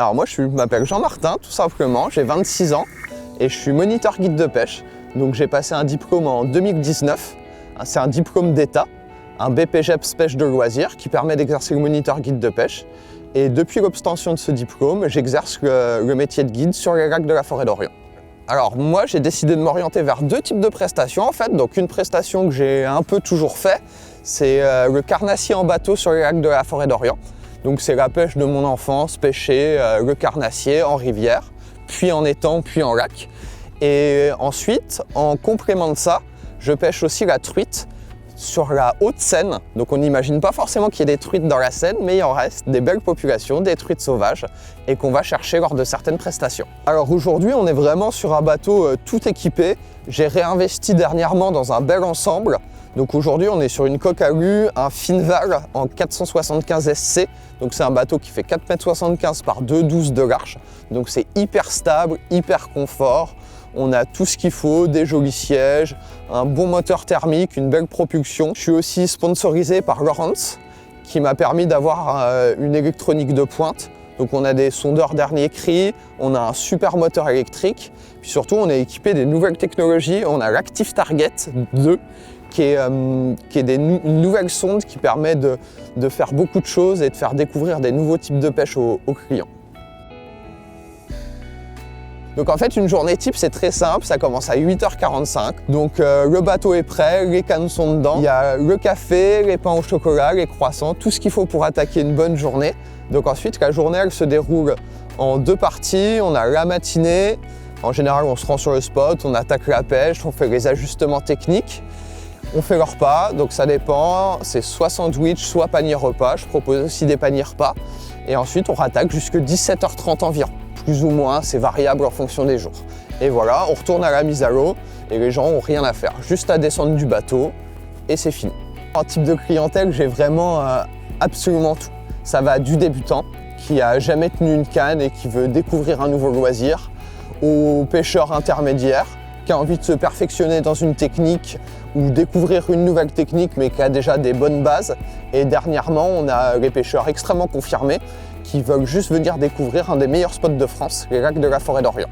Alors moi je m'appelle Jean-Martin tout simplement, j'ai 26 ans et je suis moniteur guide de pêche. Donc j'ai passé un diplôme en 2019, c'est un diplôme d'État, un BPGEPS pêche de loisirs qui permet d'exercer le moniteur guide de pêche. Et depuis l'obtention de ce diplôme, j'exerce le métier de guide sur les lacs de la Forêt d'Orient. Alors moi j'ai décidé de m'orienter vers deux types de prestations en fait. Donc une prestation que j'ai un peu toujours fait, c'est le carnassier en bateau sur les lacs de la Forêt d'Orient. Donc c'est la pêche de mon enfance, pêcher le carnassier en rivière, puis en étang, puis en lac. Et ensuite, en complément de ça, je pêche aussi la truite sur la Haute-Seine. Donc on n'imagine pas forcément qu'il y ait des truites dans la Seine, mais il en reste des belles populations, des truites sauvages, et qu'on va chercher lors de certaines prestations. Alors aujourd'hui, on est vraiment sur un bateau tout équipé. J'ai réinvesti dernièrement dans un bel ensemble. Donc aujourd'hui, on est sur une coque à lu, un Finval en 475 SC. Donc c'est un bateau qui fait 4,75 m par 2,12 de large. Donc c'est hyper stable, hyper confort. On a tout ce qu'il faut, des jolis sièges, un bon moteur thermique, une belle propulsion. Je suis aussi sponsorisé par Lowrance qui m'a permis d'avoir une électronique de pointe. Donc on a des sondeurs dernier cri, on a un super moteur électrique. Puis surtout, on est équipé des nouvelles technologies. On a l'Active Target 2 qui est une nouvelle sonde qui permet de faire beaucoup de choses et de faire découvrir des nouveaux types de pêche aux clients. Donc en fait, une journée type, c'est très simple, ça commence à 8h45. Donc le bateau est prêt, les cannes sont dedans. Il y a le café, les pains au chocolat, les croissants, tout ce qu'il faut pour attaquer une bonne journée. Donc ensuite, la journée, elle se déroule en deux parties. On a la matinée. En général, on se rend sur le spot, on attaque la pêche, on fait les ajustements techniques. On fait le repas, donc ça dépend, c'est soit sandwich, soit panier repas. Je propose aussi des paniers repas. Et ensuite, on rattaque jusqu'à 17h30 environ. Plus ou moins, c'est variable en fonction des jours. Et voilà, on retourne à la mise à l'eau et les gens n'ont rien à faire, juste à descendre du bateau et c'est fini. En type de clientèle, j'ai vraiment absolument tout. Ça va du débutant qui a jamais tenu une canne et qui veut découvrir un nouveau loisir, au pêcheur intermédiaire qui a envie de se perfectionner dans une technique ou découvrir une nouvelle technique mais qui a déjà des bonnes bases. Et dernièrement, on a les pêcheurs extrêmement confirmés qui veulent juste venir découvrir un des meilleurs spots de France, les lacs de la Forêt d'Orient.